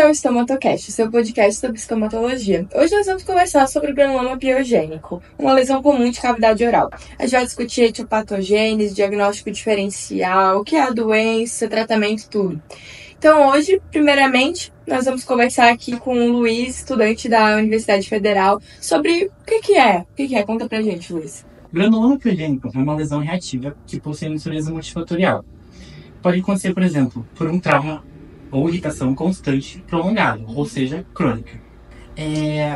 ao Estomatocast, seu podcast sobre estomatologia. Hoje nós vamos conversar sobre o granuloma piogênico, uma lesão comum de cavidade oral. A gente vai discutir etiopatogênese, diagnóstico diferencial, o que é a doença, tratamento, tudo. Então hoje, primeiramente, nós vamos conversar aqui com o Luiz, estudante da Universidade Federal, sobre o que é. Conta pra gente, Luiz. Granuloma piogênico é uma lesão reativa que possui natureza multifatorial. Pode acontecer, por exemplo, por um trauma ou irritação constante prolongada, ou seja, crônica.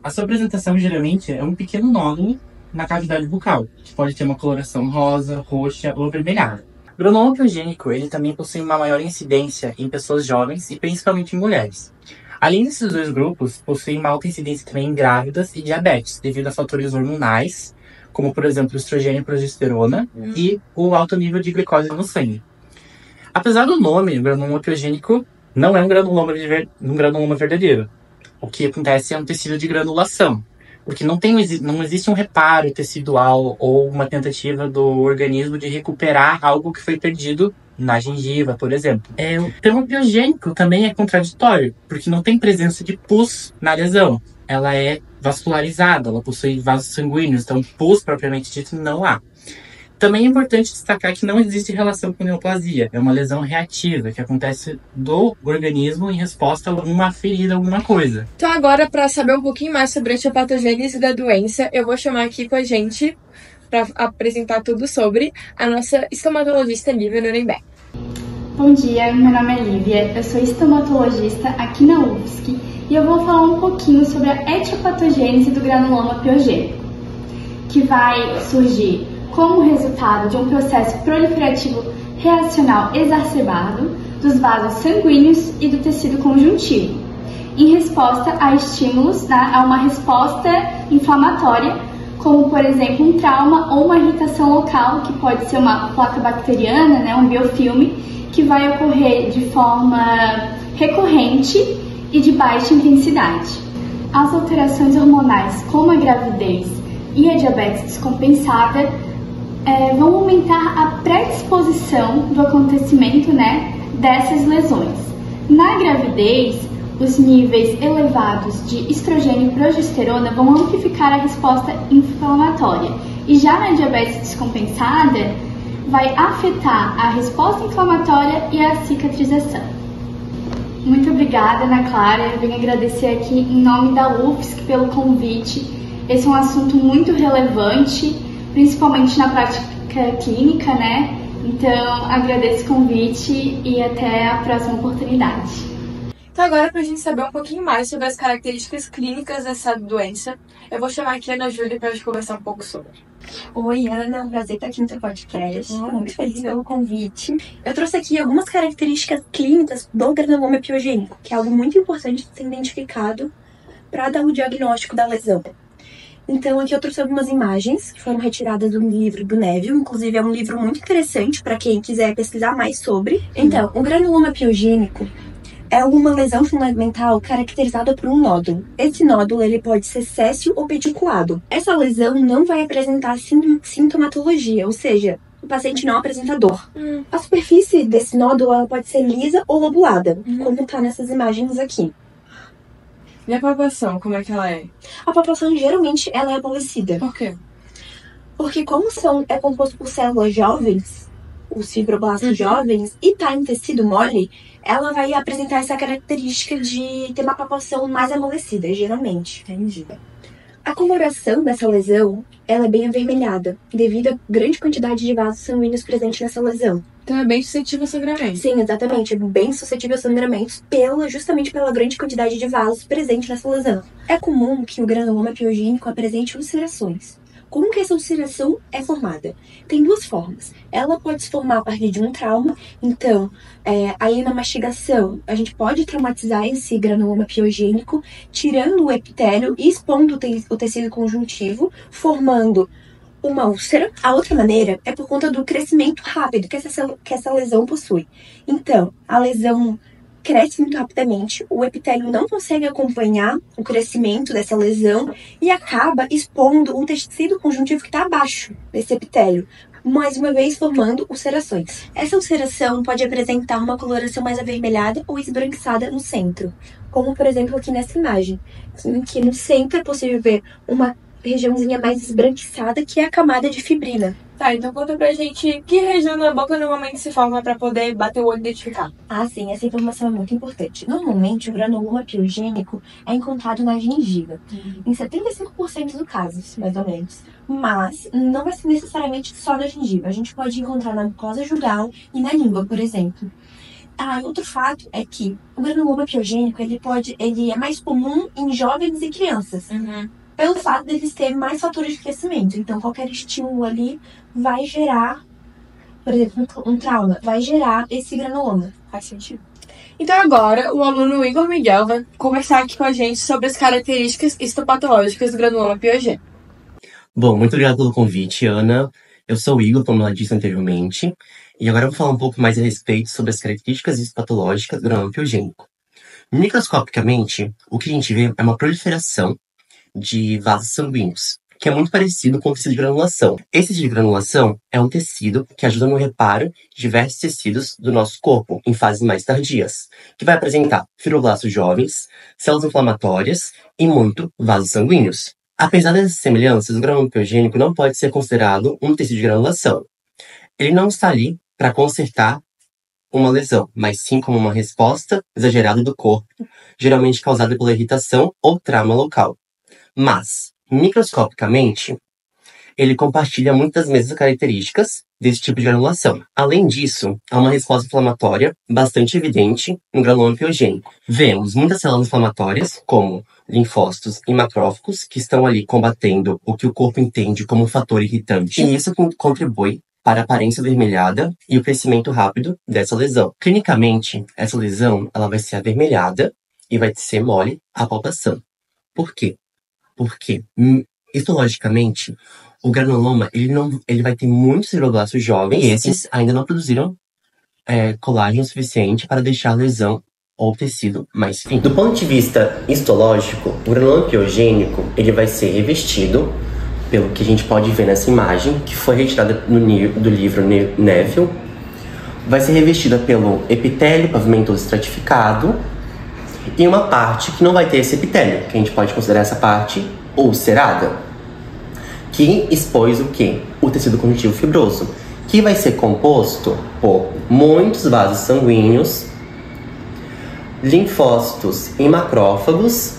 A sua apresentação geralmente é um pequeno nódulo na cavidade bucal, que pode ter uma coloração rosa, roxa ou avermelhada. O granuloma piogênico ele também possui uma maior incidência em pessoas jovens e principalmente em mulheres. Além desses dois grupos, possui uma alta incidência também em grávidas e diabetes, devido a fatores hormonais, como por exemplo o estrogênio e progesterona e o alto nível de glicose no sangue. Apesar do nome, o granuloma piogênico não é um granuloma verdadeiro. O que acontece é um tecido de granulação, porque não existe um reparo tecidual ou uma tentativa do organismo de recuperar algo que foi perdido na gengiva, por exemplo. O termo piogênico também é contraditório, porque não tem presença de pus na lesão. Ela é vascularizada, ela possui vasos sanguíneos, então pus propriamente dito não há. Também é importante destacar que não existe relação com neoplasia. É uma lesão reativa, que acontece do organismo em resposta a alguma ferida, alguma coisa. Então agora, para saber um pouquinho mais sobre a etiopatogênese da doença, eu vou chamar aqui com a gente, para apresentar tudo sobre, a nossa estomatologista Lívia Nuremberg. Bom dia, meu nome é Lívia, eu sou estomatologista aqui na UFSC e eu vou falar um pouquinho sobre a etiopatogênese do granuloma piogênico, que vai surgir como resultado de um processo proliferativo reacional exacerbado dos vasos sanguíneos e do tecido conjuntivo, em resposta a estímulos, a uma resposta inflamatória, como por exemplo um trauma ou uma irritação local, que pode ser uma placa bacteriana, um biofilme, que vai ocorrer de forma recorrente e de baixa intensidade. As alterações hormonais, como a gravidez e a diabetes descompensada, vão aumentar a predisposição do acontecimento dessas lesões. Na gravidez, os níveis elevados de estrogênio e progesterona vão amplificar a resposta inflamatória. E já na diabetes descompensada, vai afetar a resposta inflamatória e a cicatrização. Muito obrigada, Ana Clara. Eu venho agradecer aqui em nome da UFSC pelo convite. Esse é um assunto muito relevante, principalmente na prática clínica, Então, agradeço o convite e até a próxima oportunidade. Então agora, para a gente saber um pouquinho mais sobre as características clínicas dessa doença, eu vou chamar aqui a Ana Júlia para a gente conversar um pouco sobre. Oi, Ana, é um prazer estar aqui no teu podcast. Estou muito feliz pelo convite. Eu trouxe aqui algumas características clínicas do granuloma piogênico, que é algo muito importante de ser identificado para dar o diagnóstico da lesão. Então, aqui eu trouxe algumas imagens que foram retiradas do livro do Neville. Inclusive, é um livro muito interessante para quem quiser pesquisar mais sobre. Então, o granuloma piogênico é uma lesão fundamental caracterizada por um nódulo. Esse nódulo ele pode ser céssio ou pediculado. Essa lesão não vai apresentar sintomatologia, ou seja, o paciente não apresenta dor. A superfície desse nódulo ela pode ser lisa ou lobulada, como está nessas imagens aqui. E a palpação, como é que ela é? A palpação, geralmente, ela é amolecida. Por quê? Porque como é composto por células jovens, os fibroblastos jovens, e tá em tecido mole, ela vai apresentar essa característica de ter uma palpação mais amolecida, geralmente. Entendi. A coloração dessa lesão, ela é bem avermelhada, devido à grande quantidade de vasos sanguíneos presentes nessa lesão. Então é bem suscetível a sangramento. Sim, exatamente. É bem suscetível a sangramentos justamente pela grande quantidade de vasos presentes nessa lesão. É comum que o granuloma piogênico apresente ulcerações. Como que essa ulceração é formada? Tem duas formas. Ela pode se formar a partir de um trauma. Então, aí na mastigação, a gente pode traumatizar esse granuloma piogênico, tirando o epitélio e expondo o tecido conjuntivo, formando uma úlcera. A outra maneira é por conta do crescimento rápido que essa lesão possui. Então, a lesão cresce muito rapidamente, o epitélio não consegue acompanhar o crescimento dessa lesão e acaba expondo o tecido conjuntivo que está abaixo desse epitélio, mais uma vez formando ulcerações. Essa ulceração pode apresentar uma coloração mais avermelhada ou esbranquiçada no centro, como por exemplo aqui nessa imagem, em que no centro é possível ver uma regiãozinha mais esbranquiçada, que é a camada de fibrina. Tá, então conta pra gente que região da boca normalmente se forma pra poder bater o olho e identificar. Ah, sim, essa informação é muito importante. Normalmente, o granuloma piogênico é encontrado na gengiva, em 75% dos casos, mais ou menos. Mas não vai ser necessariamente só na gengiva. A gente pode encontrar na mucosa jugal e na língua, por exemplo. Ah, outro fato é que o granuloma piogênico, ele é mais comum em jovens e crianças. Pelo fato deles terem mais fatores de crescimento. Então, qualquer estímulo ali vai gerar, por exemplo, um trauma, vai gerar esse granuloma. Faz sentido. Então agora, o aluno Igor Miguel vai conversar aqui com a gente sobre as características histopatológicas do granuloma piogênico. Bom, muito obrigado pelo convite, Ana. Eu sou o Igor, como ela disse anteriormente, e agora eu vou falar um pouco mais a respeito sobre as características histopatológicas do granuloma piogênico. Microscopicamente, o que a gente vê é uma proliferação de vasos sanguíneos, que é muito parecido com o tecido de granulação. Esse tecido de granulação é um tecido que ajuda no reparo de diversos tecidos do nosso corpo, em fases mais tardias, que vai apresentar fibroblastos jovens, células inflamatórias e muito vasos sanguíneos. Apesar dessas semelhanças, o granuloma piogênico não pode ser considerado um tecido de granulação. Ele não está ali para consertar uma lesão, mas sim como uma resposta exagerada do corpo, geralmente causada pela irritação ou trauma local. Mas, microscopicamente, ele compartilha muitas das mesmas características desse tipo de granulação. Além disso, há uma resposta inflamatória bastante evidente no granuloma piogênico. Vemos muitas células inflamatórias, como linfócitos e macrófagos, que estão ali combatendo o que o corpo entende como um fator irritante, e isso contribui para a aparência avermelhada e o crescimento rápido dessa lesão. Clinicamente, essa lesão ela vai ser avermelhada e vai ser mole a palpação. Por quê? Porque, histologicamente, o granuloma ele vai ter muitos fibroblastos jovens e esses ainda não produziram colágeno suficiente para deixar a lesão ou tecido mais fino. Do ponto de vista histológico, o granuloma piogênico ele vai ser revestido pelo que a gente pode ver nessa imagem, que foi retirada do livro Neville. Vai ser revestida pelo epitélio pavimentoso estratificado e uma parte que não vai ter esse epitélio, que a gente pode considerar essa parte ulcerada, que expôs o quê? O tecido conjuntivo fibroso, que vai ser composto por muitos vasos sanguíneos, linfócitos e macrófagos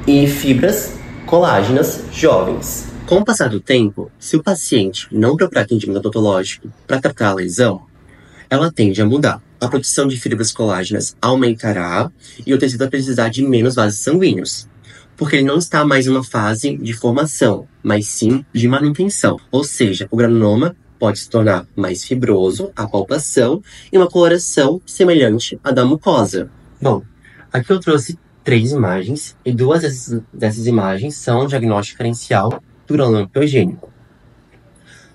e fibras colágenas jovens. Com o passar do tempo, se o paciente não procurar atendimento odontológico para tratar a lesão, ela tende a mudar. A produção de fibras colágenas aumentará e o tecido vai precisar de menos vasos sanguíneos, porque ele não está mais em uma fase de formação, mas sim de manutenção. Ou seja, o granuloma pode se tornar mais fibroso, a palpação, e uma coloração semelhante à da mucosa. Bom, aqui eu trouxe 3 imagens, e 2 dessas imagens são um diagnóstico diferencial do granuloma piogênico.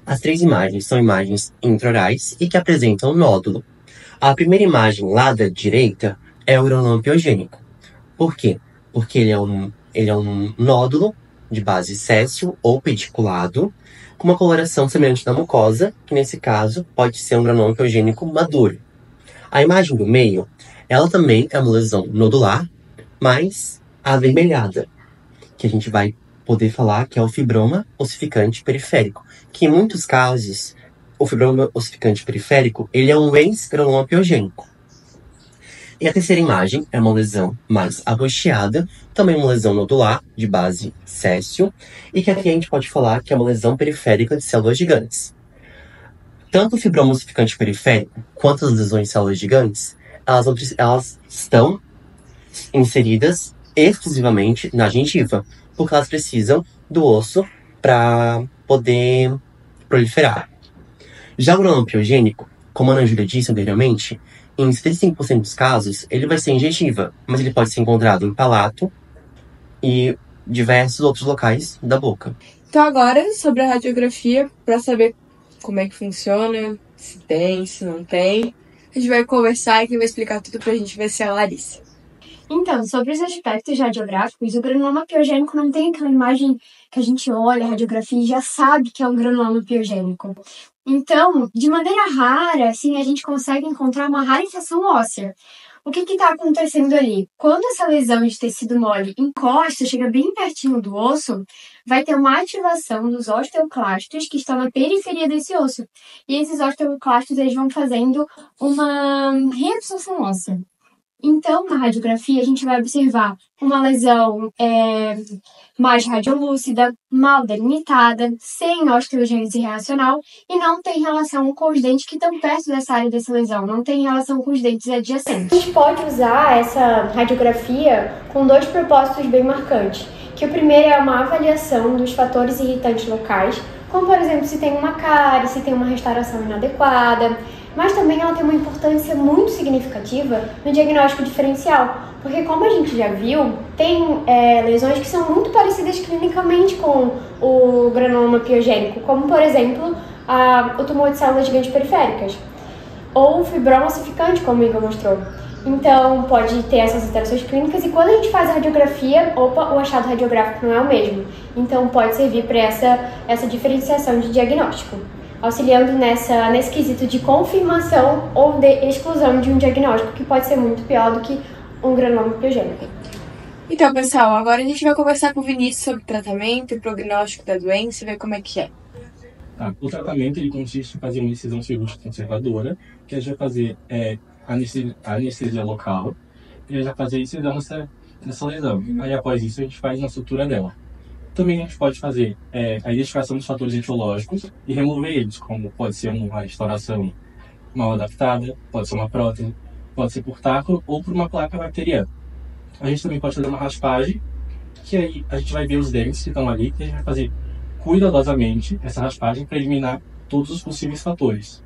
As 3 imagens são imagens intraorais e que apresentam nódulo. A primeira imagem lá da direita é o granuloma piogênico. Por quê? Porque ele é um nódulo de base séssil ou pediculado, com uma coloração semelhante da mucosa, que nesse caso pode ser um granuloma piogênico maduro. A imagem do meio, ela também é uma lesão nodular, mas avermelhada, que a gente vai poder falar que é o fibroma ossificante periférico, que em muitos casos, o fibroma ossificante periférico, ele é um ex-granuloma piogênico. E a terceira imagem é uma lesão mais arroxeada, também uma lesão nodular, de base séssil, e que aqui a gente pode falar que é uma lesão periférica de células gigantes. Tanto o fibroma ossificante periférico, quanto as lesões de células gigantes, elas estão inseridas exclusivamente na gengiva, porque elas precisam do osso para poder proliferar. Já o granuloma piogênico, como a Ana Júlia disse anteriormente, em 75% dos casos, ele vai ser em gengiva, mas ele pode ser encontrado em palato e diversos outros locais da boca. Então agora, sobre a radiografia, para saber como é que funciona, se tem, se não tem, a gente vai conversar e quem vai explicar tudo pra gente vai ser a Larissa. Então, sobre os aspectos radiográficos, o granuloma piogênico não tem aquela imagem que a gente olha a radiografia e já sabe que é um granuloma piogênico. Então, de maneira rara, assim, a gente consegue encontrar uma rara infecção óssea. O que está acontecendo ali? Quando essa lesão de tecido mole encosta, chega bem pertinho do osso, vai ter uma ativação dos osteoclastos que estão na periferia desse osso. E esses osteoclastos eles vão fazendo uma reabsorção óssea. Então, na radiografia, a gente vai observar uma lesão mais radiolúcida, mal delimitada, sem osteogênese reacional e não tem relação com os dentes que estão perto dessa área dessa lesão, não tem relação com os dentes adjacentes. A gente pode usar essa radiografia com dois propósitos bem marcantes, que o primeiro é uma avaliação dos fatores irritantes locais, como por exemplo se tem uma cárie, se tem uma restauração inadequada, mas também ela tem uma importância muito significativa no diagnóstico diferencial, porque como a gente já viu, tem lesões que são muito parecidas clinicamente com o granuloma piogênico, como por exemplo o tumor de células gigantes periféricas, ou o fibroma ossificante, como o Igor mostrou. Então pode ter essas alterações clínicas e quando a gente faz a radiografia, o achado radiográfico não é o mesmo, então pode servir para essa diferenciação de diagnóstico, auxiliando nesse quesito de confirmação ou de exclusão de um diagnóstico que pode ser muito pior do que um granuloma piogênico. Então, pessoal, agora a gente vai conversar com o Vinícius sobre tratamento e prognóstico da doença e ver como é que é. O tratamento ele consiste em fazer uma incisão cirúrgica conservadora, que a gente vai fazer anestesia local e a gente vai fazer a incisão nessa lesão. Aí após isso a gente faz uma sutura dela. Também a gente pode fazer a identificação dos fatores etiológicos e remover eles, como pode ser uma restauração mal adaptada, pode ser uma prótese, pode ser por taco ou por uma placa bacteriana. A gente também pode fazer uma raspagem, que aí a gente vai ver os dentes que estão ali, e a gente vai fazer cuidadosamente essa raspagem para eliminar todos os possíveis fatores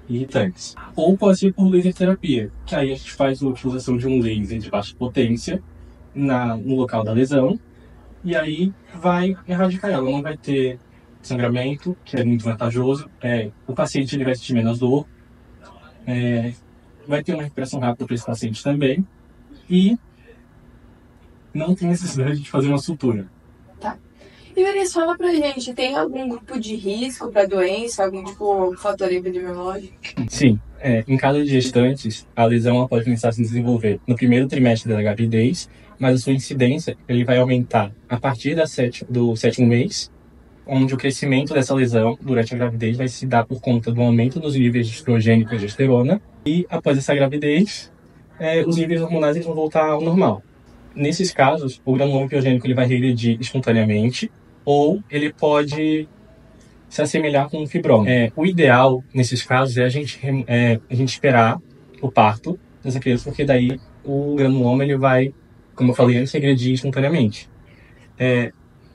irritantes. Ou pode ser por laser terapia, que aí a gente faz a utilização de um laser de baixa potência no local da lesão, e aí vai erradicar ela. Não vai ter sangramento, que é muito vantajoso. O paciente ele vai sentir menos dor. Vai ter uma recuperação rápida para esse paciente também. E não tem necessidade de fazer uma sutura. Tá. E Vinícius, fala pra gente, tem algum grupo de risco para doença, algum fator epidemiológico? Sim. Em caso de gestantes, a lesão ela pode começar a se desenvolver no primeiro trimestre da gravidez, mas a sua incidência ele vai aumentar a partir do sétimo mês, onde o crescimento dessa lesão durante a gravidez vai se dar por conta do aumento dos níveis de estrogênio e progesterona, e após essa gravidez, os níveis hormonais eles vão voltar ao normal. Nesses casos, o granuloma piogênico ele vai regredir espontaneamente, ou ele pode se assemelhar com um fibroma. O ideal, nesses casos, é a gente esperar o parto dessa criança, porque daí o granuloma ele vai, como eu falei antes, regredir espontaneamente.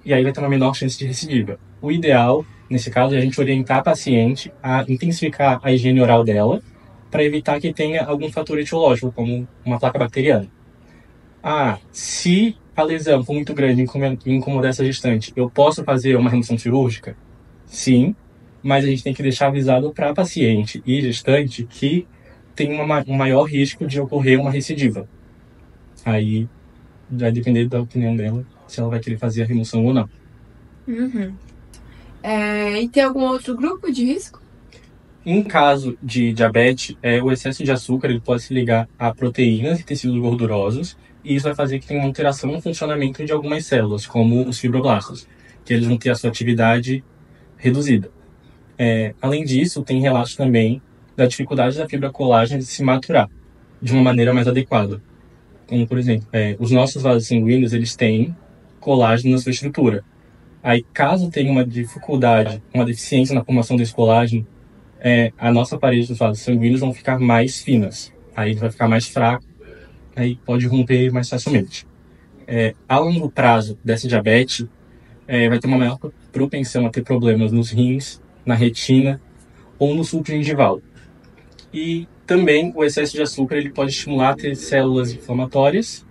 E aí vai ter uma menor chance de recidiva. O ideal, nesse caso, é a gente orientar a paciente a intensificar a higiene oral dela para evitar que tenha algum fator etiológico, como uma placa bacteriana. Se a lesão for muito grande e incomodar essa gestante, eu posso fazer uma remoção cirúrgica? Sim, mas a gente tem que deixar avisado para a paciente e gestante que tem um maior risco de ocorrer uma recidiva. Aí vai depender da opinião dela, se ela vai querer fazer a remoção ou não. Uhum. E tem algum outro grupo de risco? Em caso de diabetes, o excesso de açúcar ele pode se ligar a proteínas e tecidos gordurosos, e isso vai fazer que tenha uma alteração no funcionamento de algumas células, como os fibroblastos, que eles vão ter a sua atividade reduzida. Além disso, tem relatos também da dificuldade da fibra colágena de se maturar de uma maneira mais adequada. Como, por exemplo, os nossos vasos sanguíneos eles têm colágeno na sua estrutura. Aí, caso tenha uma dificuldade, uma deficiência na formação desse colágeno, a nossa parede dos vasos sanguíneos vão ficar mais finas. Aí vai ficar mais fraco, aí pode romper mais facilmente. A longo prazo dessa diabetes, vai ter uma maior propensão a ter problemas nos rins, na retina ou no sulco gengival. E também o excesso de açúcar ele pode estimular a ter células inflamatórias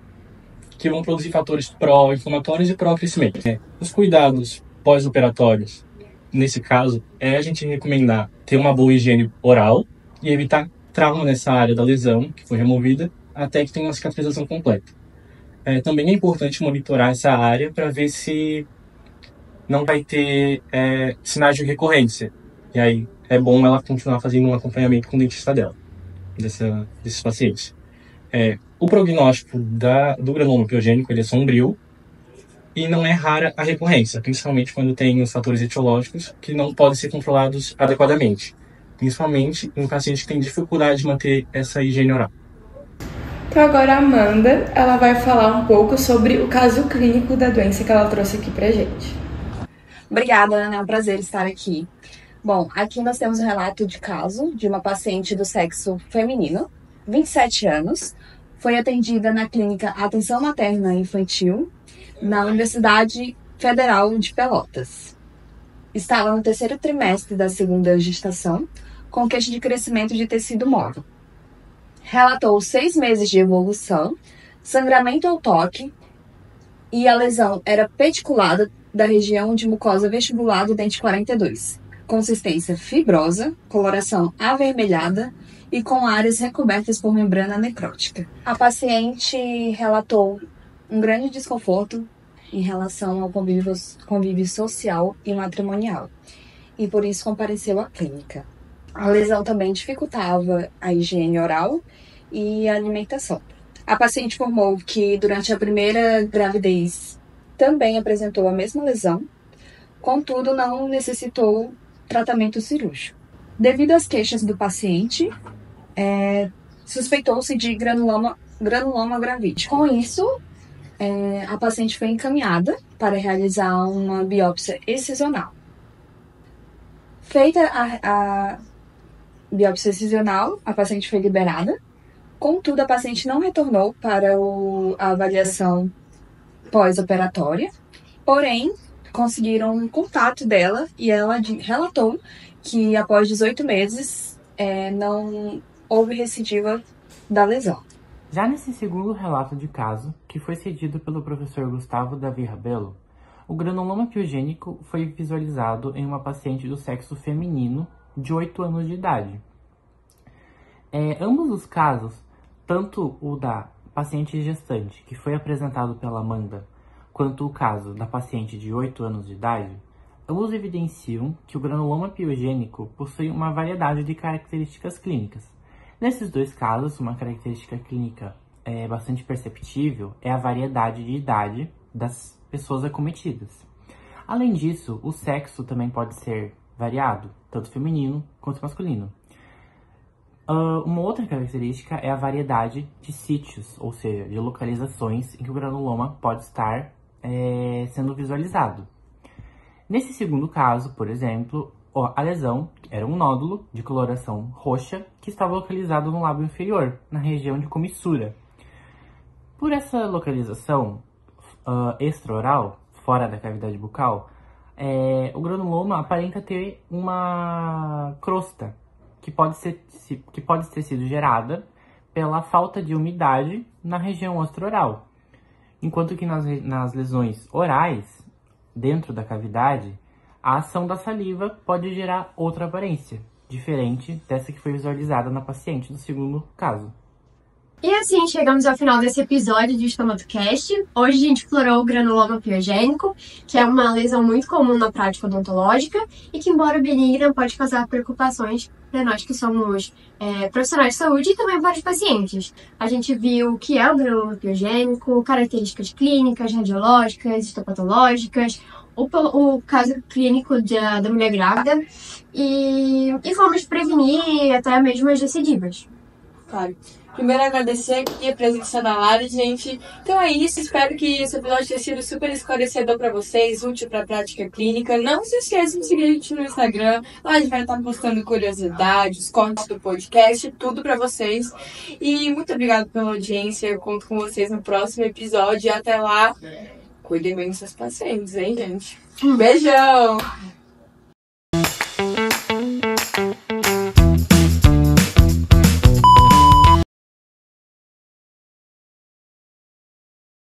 que vão produzir fatores pró-inflamatórios e pró-crescimento. Os cuidados pós-operatórios, nesse caso, a gente recomendar ter uma boa higiene oral e evitar trauma nessa área da lesão que foi removida até que tenha uma cicatrização completa. Também é importante monitorar essa área para ver se não vai ter sinais de recorrência. E aí é bom ela continuar fazendo um acompanhamento com o dentista dela, desses pacientes. O prognóstico do granuloma piogênico ele é sombrio e não é rara a recorrência, principalmente quando tem os fatores etiológicos que não podem ser controlados adequadamente, principalmente em pacientes que têm dificuldade de manter essa higiene oral. Então agora a Amanda, ela vai falar um pouco sobre o caso clínico da doença que ela trouxe aqui pra gente. Obrigada, Ana, é um prazer estar aqui. Bom, aqui nós temos um relato de caso de uma paciente do sexo feminino, 27 anos, foi atendida na clínica Atenção Materna Infantil, na Universidade Federal de Pelotas. Estava no 3º trimestre da 2ª gestação, com queixa de crescimento de tecido móvel. Relatou 6 meses de evolução, sangramento ao toque e a lesão era pediculada da região de mucosa vestibular do dente 42. Consistência fibrosa, coloração avermelhada e com áreas recobertas por membrana necrótica. A paciente relatou um grande desconforto em relação ao convívio social e matrimonial e por isso compareceu à clínica. A lesão também dificultava a higiene oral e a alimentação. A paciente informou que durante a primeira gravidez também apresentou a mesma lesão, contudo não necessitou tratamento cirúrgico. Devido às queixas do paciente, suspeitou-se de granuloma gravídeo. Com isso, a paciente foi encaminhada para realizar uma biópsia excisional. Feita a biópsia excisional, a paciente foi liberada. Contudo, a paciente não retornou para a avaliação pós-operatória, porém, conseguiram um contato dela e ela relatou que após 18 meses não houve recidiva da lesão. Já nesse segundo relato de caso, que foi cedido pelo professor Gustavo Davi Rabelo, o granuloma piogênico foi visualizado em uma paciente do sexo feminino de 8 anos de idade. Ambos os casos, tanto o da paciente gestante, que foi apresentado pela Amanda, quanto o caso da paciente de 8 anos de idade, ambos evidenciam que o granuloma piogênico possui uma variedade de características clínicas. Nesses dois casos, uma característica clínica bastante perceptível é a variedade de idade das pessoas acometidas. Além disso, o sexo também pode ser variado, tanto feminino quanto masculino. Uma outra característica é a variedade de sítios, ou seja, de localizações em que o granuloma pode estar sendo visualizado. Nesse segundo caso, por exemplo, a lesão era um nódulo de coloração roxa que estava localizado no lábio inferior, na região de comissura. Por essa localização extraoral, fora da cavidade bucal, o granuloma aparenta ter uma crosta que pode ter sido gerada pela falta de umidade na região extraoral. Enquanto que nas lesões orais, dentro da cavidade, a ação da saliva pode gerar outra aparência, diferente dessa que foi visualizada na paciente do segundo caso. E assim chegamos ao final desse episódio de StomatoCast. Hoje a gente explorou o granuloma piogênico, que é uma lesão muito comum na prática odontológica e que, embora benigna, pode causar preocupações para nós que somos profissionais de saúde e também para os pacientes. A gente viu o que é o granuloma piogênico, características clínicas, radiológicas, histopatológicas, o caso clínico da mulher grávida e formas de prevenir até mesmo as recidivas. Claro. Primeiro, agradecer aqui a presença da Lara, gente. Então é isso. Espero que esse episódio tenha sido super esclarecedor para vocês, útil para a prática clínica. Não se esqueçam de seguir a gente no Instagram. Lá a gente vai estar postando curiosidades, cortes do podcast, tudo para vocês. E muito obrigada pela audiência. Eu conto com vocês no próximo episódio. E até lá, cuidem bem dos seus pacientes, hein, gente? Um beijão!